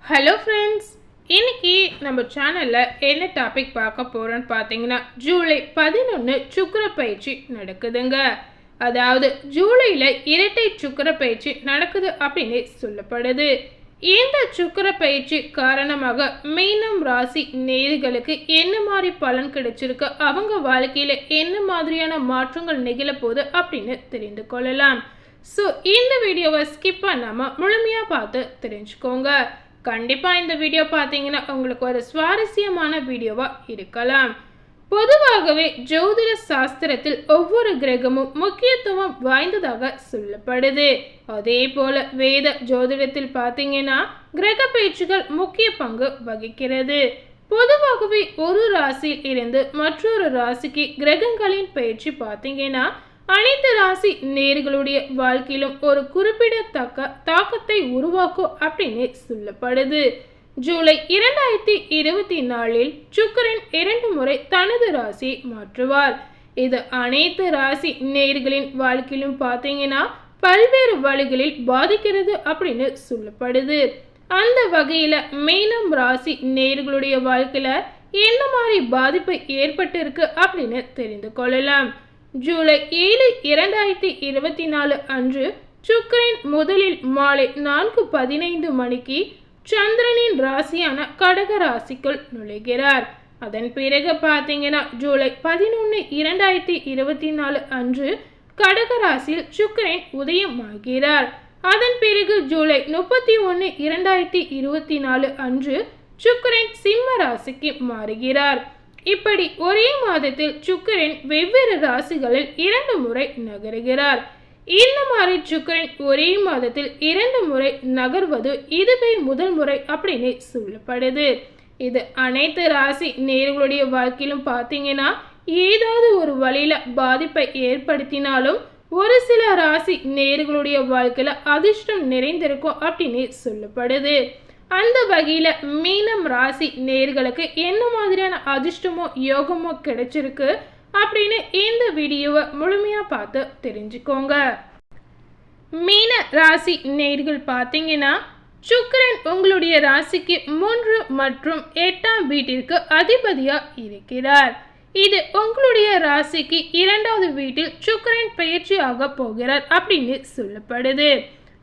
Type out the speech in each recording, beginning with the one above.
Hello friends, இன்னைக்கு நம்ம சேனலில் என்ன டாபிக் பார்க்க போகிறோன்னு பார்த்தீங்கன்னா, ஜூலை 11 சுக்கிர பயிற்சி நடக்குதுங்க. அதாவது ஜூலையில் இரட்டை சுக்கிர பயிற்சி நடக்குது அப்படின்னு சொல்லப்படுது. இந்த சுக்கிர பயிற்சி காரணமாக மீனம் ராசி நேயர்களுக்கு என்ன மாதிரி பலன் கிடைச்சிருக்கு, அவங்க வாழ்க்கையில் என்ன மாதிரியான மாற்றங்கள் நிகழப்போகுது அப்படின்னு தெரிந்து கொள்ளலாம். ஸோ இந்த வீடியோவை ஸ்கிப் பண்ணாமல் முழுமையாக பார்த்து தெரிஞ்சுக்கோங்க. கண்டிப்பாக இந்த வீடியோ பார்த்தீங்கன்னா உங்களுக்கு ஒரு சுவாரஸ்யமான வீடியோவாக இருக்கலாம். பொதுவாகவே ஜோதிட சாஸ்திரத்தில் ஒவ்வொரு கிரகமும் முக்கியத்துவம் வாய்ந்ததாக சொல்லப்படுது. அதே போல வேத ஜோதிடத்தில் பார்த்தீங்கன்னா கிரக பயிற்சிகள் முக்கிய பங்கு வகிக்கிறது. பொதுவாகவே ஒரு ராசியில் இருந்து மற்றொரு ராசிக்கு கிரகங்களின் பயிற்சி பார்த்தீங்கன்னா அனைத்து ராசி நேர்களுடைய வாழ்க்கையிலும் ஒரு குறிப்பிடத்தக்க தாக்கத்தை உருவாக்கும் அப்படின்னு சொல்லப்படுது. ஜூலை 2024 சுக்கிரன் 2 முறை தனது ராசியை மாற்றுவார். இது அனைத்து ராசி நேர்களின் வாழ்க்கையிலும் பார்த்தீங்கன்னா பல்வேறு வழிகளில் பாதிக்கிறது அப்படின்னு சொல்லப்படுது. அந்த வகையில மீனம் ராசி நேர்களுடைய வாழ்க்கையில என்ன மாதிரி பாதிப்பு ஏற்பட்டு இருக்கு அப்படின்னு தெரிந்து கொள்ளலாம். ஜூலை 7, 2024 அன்று சுக்கிரன் முதலில் மாலை 4:15 மணிக்கு சந்திரனின் ராசியான கடக ராசிக்குள் நுழைகிறார். அதன் பிறகு பார்த்தீங்கன்னா ஜூலை 11, 2024 அன்று கடக ராசியில் சுக்கிரன் உதயமாகிறார். அதன் பிறகு ஜூலை 31, 2024 அன்று சுக்கிரன் சிம்ம ராசிக்கு மாறுகிறார். இப்படி ஒரே மாதத்தில் சுக்கிரன் வெவ்வேறு ராசிகளில் 2 முறை நகருகிறார். இந்த மாதிரி சுக்கிரன் ஒரே மாதத்தில் 2 முறை நகர்வது இதுவே முதல் முறை அப்படின்னு சொல்லப்படுது. இது அனைத்து ராசி நேர்களுடைய வாழ்க்கையிலும் பார்த்தீங்கன்னா ஏதாவது ஒரு வழியில பாதிப்பை ஏற்படுத்தினாலும் ஒரு சில ராசி நேர்களுடைய வாழ்க்கையில அதிர்ஷ்டம் நிறைந்திருக்கும் அப்படின்னு சொல்லப்படுது. அந்த வகையில மீனம் ராசி நேர்களுக்கு என்ன மாதிரியான அதிர்ஷ்டமோ யோகமோ கிடைச்சிருக்கு அப்படின்னு இந்த வீடியோவை முழுமையா பார்த்து தெரிஞ்சுக்கோங்க. மீன ராசி நேர்கள் பார்த்தீங்கன்னா சுக்கிரன் உங்களுடைய ராசிக்கு 3 மற்றும் 8ஆம் வீட்டிற்கு அதிபதியா இருக்கிறார். இது உங்களுடைய ராசிக்கு 2வது வீட்டில் சுக்கிரன் பயிற்சியாக போகிறார் அப்படின்னு சொல்லப்படுது.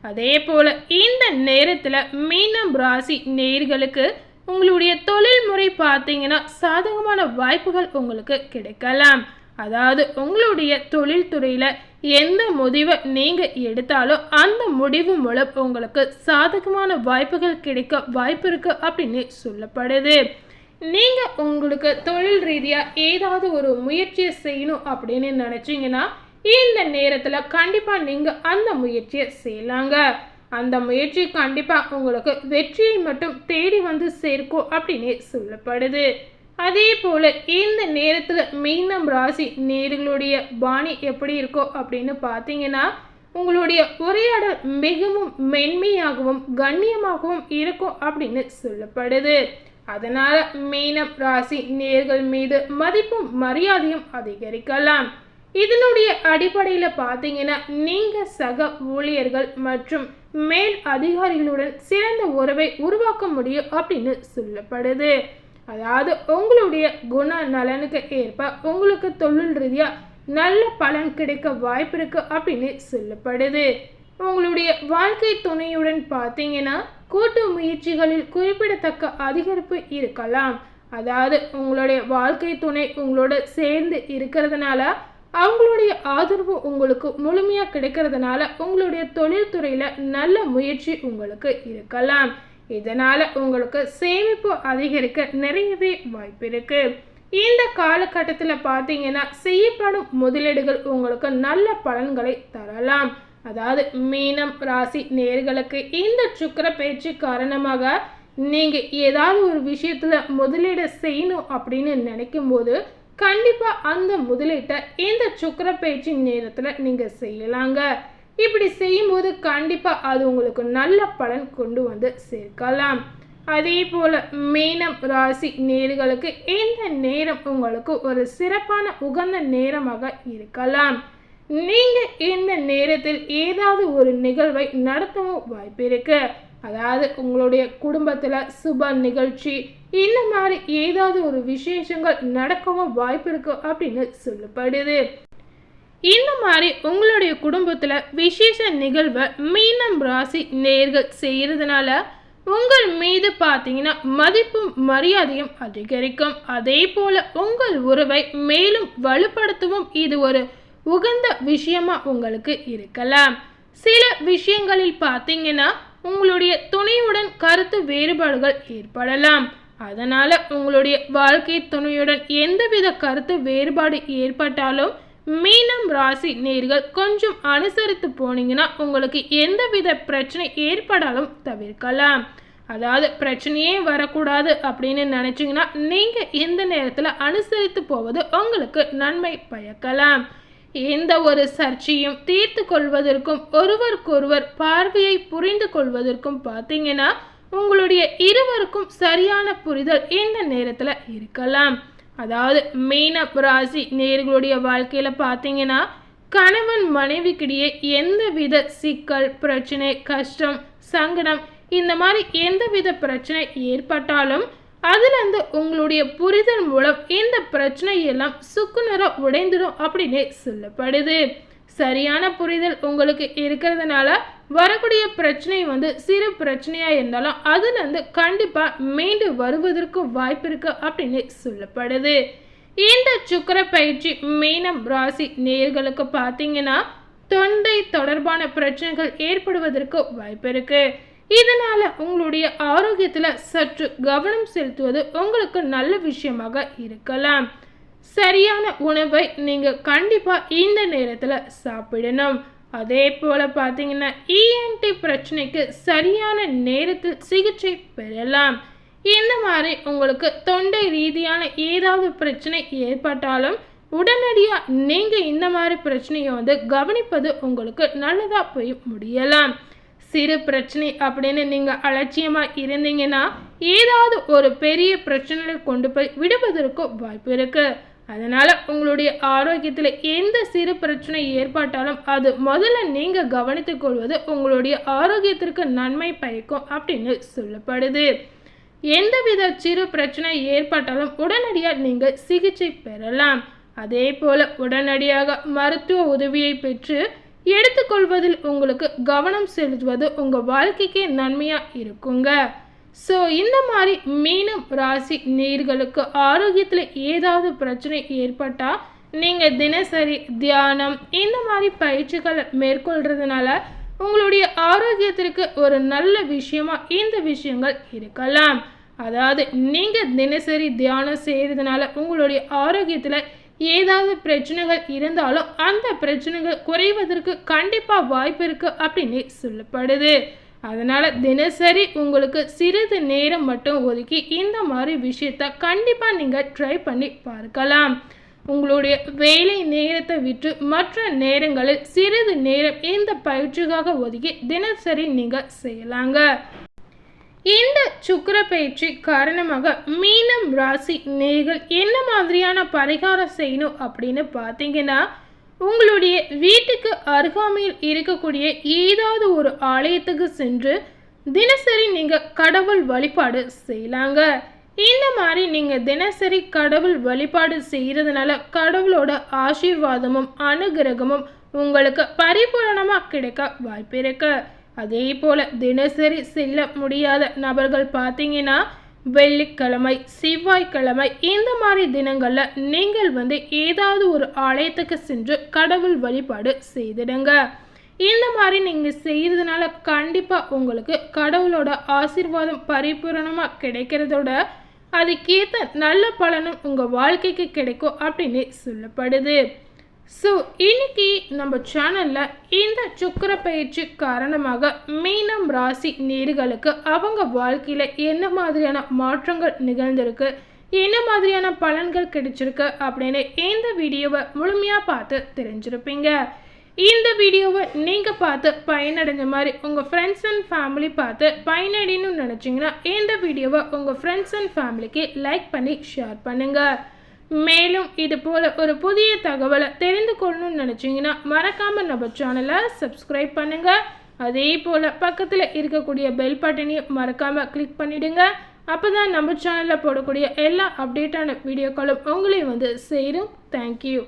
அதே போல இந்த நேரத்தில் மீனம் ராசி நேயர்களுக்கு உங்களுடைய தொழில் முறை பார்த்தீங்கன்னா சாதகமான வாய்ப்புகள் உங்களுக்கு கிடைக்கலாம். அதாவது உங்களுடைய தொழில் துறையில் எந்த முடிவை நீங்கள் எடுத்தாலும் அந்த முடிவு மூலம் உங்களுக்கு சாதகமான வாய்ப்புகள் கிடைக்க வாய்ப்பு இருக்கு அப்படின்னு சொல்லப்படுது. நீங்கள் உங்களுக்கு தொழில் ரீதியாக ஏதாவது ஒரு முயற்சியை செய்யணும் அப்படின்னு நினச்சிங்கன்னா இந்த நேரத்தில் கண்டிப்பாக நீங்கள் அந்த முயற்சியை செய்யலாங்க. அந்த முயற்சி கண்டிப்பாக உங்களுக்கு வெற்றியை மட்டும் தேடி வந்து சேர்க்கும் அப்படின்னு சொல்லப்படுது. அதே போல் இந்த நேரத்தில் மீனம் ராசி நேர்களுடைய பாணி எப்படி இருக்கோ அப்படின்னு பார்த்தீங்கன்னா உங்களுடைய உரையாடல் மிகவும் மென்மையாகவும் கண்ணியமாகவும் இருக்கும் அப்படின்னு சொல்லப்படுது. அதனால் மீனம் ராசி நேர்கள் மீது மதிப்பும் மரியாதையும் அதிகரிக்கலாம். இதனுடைய அடிப்படையில் பார்த்தீங்கன்னா நீங்கள் சக ஊழியர்கள் மற்றும் மேல் அதிகாரிகளுடன் சிறந்த உறவை உருவாக்க முடியும் அப்படின்னு சொல்லப்படுது. அதாவது உங்களுடைய குண நலனுக்கு ஏற்ப உங்களுக்கு தொழில் ரீதியாக நல்ல பலன் கிடைக்க வாய்ப்பு இருக்கு அப்படின்னு சொல்லப்படுது. உங்களுடைய வாழ்க்கை துணையுடன் பார்த்தீங்கன்னா கூட்டு முயற்சிகளில் குறிப்பிடத்தக்க அதிகரிப்பு இருக்கலாம். அதாவது உங்களுடைய வாழ்க்கை துணை உங்களோட சேர்ந்து இருக்கிறதுனால அவங்களுடைய ஆதரவு உங்களுக்கு முழுமையாக கிடைக்கிறதுனால உங்களுடைய தொழில்துறையில் நல்ல முயற்சி உங்களுக்கு இருக்கலாம். இதனால் உங்களுக்கு சேமிப்பு அதிகரிக்க நிறையவே வாய்ப்பு இருக்கு. இந்த காலகட்டத்தில் பார்த்தீங்கன்னா செய்யப்படும் முதலீடுகள் உங்களுக்கு நல்ல பலன்களை தரலாம். அதாவது மீனம் ராசி நேர்களுக்கு இந்த சுக்கிர பயிற்சி காரணமாக நீங்கள் ஏதாவது ஒரு விஷயத்தில் முதலீடு செய்யணும் அப்படின்னு நினைக்கும் போது கண்டிப்பாக அந்த முதலீட்டை இந்த சுக்கிர பயிற்சி நேரத்தில் நீங்கள் செய்யலாங்க. இப்படி செய்யும்போது கண்டிப்பாக அது உங்களுக்கு நல்ல பலன் கொண்டு வந்து சேர்க்கலாம். அதே போல் மீனம் ராசி நேர்களுக்கு இந்த நேரம் உங்களுக்கு ஒரு சிறப்பான உகந்த நேரமாக இருக்கலாம். நீங்கள் இந்த நேரத்தில் ஏதாவது ஒரு நிகழ்வை நடத்தவும் வாய்ப்பு இருக்கு. அதாவது உங்களுடைய குடும்பத்தில் சுப நிகழ்ச்சி இந்த மாதிரி ஏதாவது ஒரு விசேஷங்கள் நடக்கவும் வாய்ப்பு இருக்கு அப்படின்னு சொல்லப்படுது. இந்த மாதிரி உங்களுடைய குடும்பத்தில் விசேஷ நிகழ்வை மீனம் ராசி நேயர்கள் செய்கிறதுனால உங்கள் மீது பார்த்தீங்கன்னா மதிப்பும் மரியாதையும் அதிகரிக்கும். அதே போல் உங்கள் உறவை மேலும் வலுப்படுத்தவும் இது ஒரு உகந்த விஷயமா உங்களுக்கு இருக்கலாம். சில விஷயங்களில் பார்த்தீங்கன்னா உங்களுடைய துணையுடன் கருத்து வேறுபாடுகள் ஏற்படலாம். அதனால் உங்களுடைய வாழ்க்கை துணையுடன் எந்தவித கருத்து வேறுபாடு ஏற்பட்டாலும் மீனம் ராசி நேயர்கள் கொஞ்சம் அனுசரித்து போனீங்கன்னா உங்களுக்கு எந்தவித பிரச்சனை ஏற்படாலும் தவிர்க்கலாம். அதாவது பிரச்சனையே வரக்கூடாது அப்படின்னு நினைச்சீங்கன்னா நீங்க இந்த நேரத்தில் அனுசரித்து போவது உங்களுக்கு நன்மை பயக்கலாம். எந்த ஒரு சர்ச்சையும் தீர்த்து கொள்வதற்கும் ஒருவருக்கொருவர் பார்வையை புரிந்து கொள்வதற்கும் பார்த்தீங்கன்னா உங்களுடைய இருவருக்கும் சரியான புரிதல் இந்த நேரத்தில் இருக்கலாம். அதாவது மீன ராசி நேயர்களுடைய வாழ்க்கையில பார்த்தீங்கன்னா கணவன் மனைவிக்கிடையே எந்தவித சிக்கல் பிரச்சனை கஷ்டம் சங்கடம் இந்த மாதிரி எந்தவித பிரச்சனை ஏற்பட்டாலும் அதுலேருந்து உங்களுடைய புரிதல் மூலம் இந்த பிரச்சனை எல்லாம் சுக்குநூறா உடைந்துடும் அப்படின்னு சொல்லப்படுது. சரியான புரிதல் உங்களுக்கு இருக்கிறதுனால வரக்கூடிய பிரச்சனை சிறு பிரச்சனையா இருந்தாலும் அதுலேருந்து கண்டிப்பா மீண்டு வருவதற்கு வாய்ப்பு இருக்கு அப்படின்னு சொல்லப்படுது. இந்த சுக்கிர பயிற்சி மீனம் ராசி நேயர்களுக்கு பார்த்தீங்கன்னா தொண்டை தொடர்பான பிரச்சனைகள் ஏற்படுவதற்கு வாய்ப்பு இருக்கு. இதனால உங்களுடைய ஆரோக்கியத்துல சற்று கவனம் செலுத்துவது உங்களுக்கு நல்ல விஷயமாக இருக்கலாம். சரியான உணவை நீங்க கண்டிப்பா இந்த நேரத்துல சாப்பிடணும். அதே போல பார்த்தீங்கன்னா இஎன்டி பிரச்சனைக்கு சரியான நேரத்தில் சிகிச்சை பெறலாம். இந்த மாதிரி உங்களுக்கு தொண்டை ரீதியான ஏதாவது பிரச்சனை ஏற்பட்டாலும் உடனடியாக நீங்க இந்த மாதிரி பிரச்சனையை கவனிப்பது உங்களுக்கு நல்லதா போய் முடியலாம். சிறு பிரச்சனை அப்படின்னு நீங்க அலட்சியமா இருந்தீங்கன்னா ஏதாவது ஒரு பெரிய பிரச்சனையை கொண்டு போய் விடுவதற்கு வாய்ப்பு இருக்கு. அதனால உங்களுடைய ஆரோக்கியத்தில் எந்த சிறு பிரச்சனை ஏற்பட்டாலும் அது முதல்ல நீங்க கவனித்துக் கொள்வது உங்களுடைய ஆரோக்கியத்திற்கு நன்மை பயக்கும் அப்படின்னு சொல்லப்படுது. எந்தவித சிறு பிரச்சனை ஏற்பட்டாலும் உடனடியாக நீங்க சிகிச்சை பெறலாம். அதே போல உடனடியாக மருத்துவ உதவியை பெற்று எடுத்துக்கொள்வதில் உங்களுக்கு கவனம் செலுத்துவது உங்க வாழ்க்கைக்கு நன்மையா இருக்குங்க. ஸோ இந்த மாதிரி மீனம் ராசி நேயர்களுக்கு ஆரோக்கியத்தில் ஏதாவது பிரச்சனை ஏற்பட்டால் நீங்கள் தினசரி தியானம் இந்த மாதிரி பயிற்சிகளை மேற்கொள்றதுனால உங்களுடைய ஆரோக்கியத்திற்கு ஒரு நல்ல விஷயமா இந்த விஷயங்கள் இருக்கலாம். அதாவது நீங்கள் தினசரி தியானம் செய்கிறதுனால உங்களுடைய ஆரோக்கியத்தில் ஏதாவது பிரச்சனைகள் இருந்தாலும் அந்த பிரச்சனைகள் குறைவதற்கு கண்டிப்பாக வாய்ப்பு இருக்குது அப்படின்னு சொல்லப்படுது. அதனால் தினசரி உங்களுக்கு சிறிது நேரம் மட்டும் ஒதுக்கி இந்த மாதிரி விஷயத்த கண்டிப்பாக நீங்கள் ட்ரை பண்ணி பார்க்கலாம். உங்களுடைய வேலை நேரத்தை விட்டு மற்ற நேரங்களில் சிறிது நேரம் இந்த பயிற்சிக்காக ஒதுக்கி தினசரி நீங்கள் செய்யலாங்க. இந்த சுக்கிர பயிற்சி காரணமாக மீனம் ராசி நேயர்கள் என்ன மாதிரியான பரிகாரம் செய்யணும் அப்படின்னு பார்த்தீங்கன்னா உங்களுடைய வீட்டுக்கு அருகாமையில் இருக்கக்கூடிய ஏதாவது ஒரு ஆலயத்துக்கு சென்று தினசரி நீங்கள் கடவுள் வழிபாடு செய்யலாங்க. இந்த மாதிரி நீங்கள் தினசரி கடவுள் வழிபாடு செய்கிறதுனால கடவுளோட ஆசீர்வாதமும் அனுகிரகமும் உங்களுக்கு பரிபூரணமாக கிடைக்க வாய்ப்பு இருக்கு. அதே போல் தினசரி செல்ல முடியாத நபர்கள் பார்த்தீங்கன்னா வெள்ளிக்கிழமை செவ்வாய்க்கிழமை இந்த மாதிரி தினங்களில் நீங்கள் ஏதாவது ஒரு ஆலயத்துக்கு சென்று கடவுள் வழிபாடு செய்திடுங்க. இந்த மாதிரி நீங்கள் செய்கிறதுனால கண்டிப்பாக உங்களுக்கு கடவுளோட ஆசீர்வாதம் பரிபூரணமாக கிடைக்கிறதோட அதுக்கேற்ற நல்ல பலனும் உங்கள் வாழ்க்கைக்கு கிடைக்கும் அப்படின்னு சொல்லப்படுது. ஸோ இன்னைக்கு நம்ம சேனலில் இந்த சுக்கிர பயிற்சி காரணமாக மீனம் ராசி நேயர்களுக்கு அவங்க வாழ்க்கையில் என்ன மாதிரியான மாற்றங்கள் நிகழ்ந்திருக்கு என்ன மாதிரியான பலன்கள் கிடைச்சிருக்கு அப்படின்னு இந்த வீடியோவை முழுமையாக பார்த்து தெரிஞ்சிருப்பீங்க. இந்த வீடியோவை நீங்கள் பார்த்து பயனடைஞ்ச மாதிரி உங்கள் ஃப்ரெண்ட்ஸ் அண்ட் ஃபேமிலி பார்த்து பயனடையணும்னு நினச்சிங்கன்னா இந்த வீடியோவை உங்கள் ஃப்ரெண்ட்ஸ் அண்ட் ஃபேமிலிக்கு லைக் பண்ணி ஷேர் பண்ணுங்கள். மேலும் இது போல் ஒரு புதிய தகவலை தெரிந்து கொள்ளணும்னு நினச்சிங்கன்னா மறக்காமல் நம்ம சேனலை சப்ஸ்கிரைப் பண்ணுங்கள். அதே போல் பக்கத்தில் இருக்கக்கூடிய பெல் பட்டனையும் மறக்காமல் கிளிக் பண்ணிவிடுங்க. அப்போ தான் நம்ம சேனலில் போடக்கூடிய எல்லா அப்டேட்டான வீடியோக்களும் உங்களையும் வந்து சேரும். தேங்க்யூ.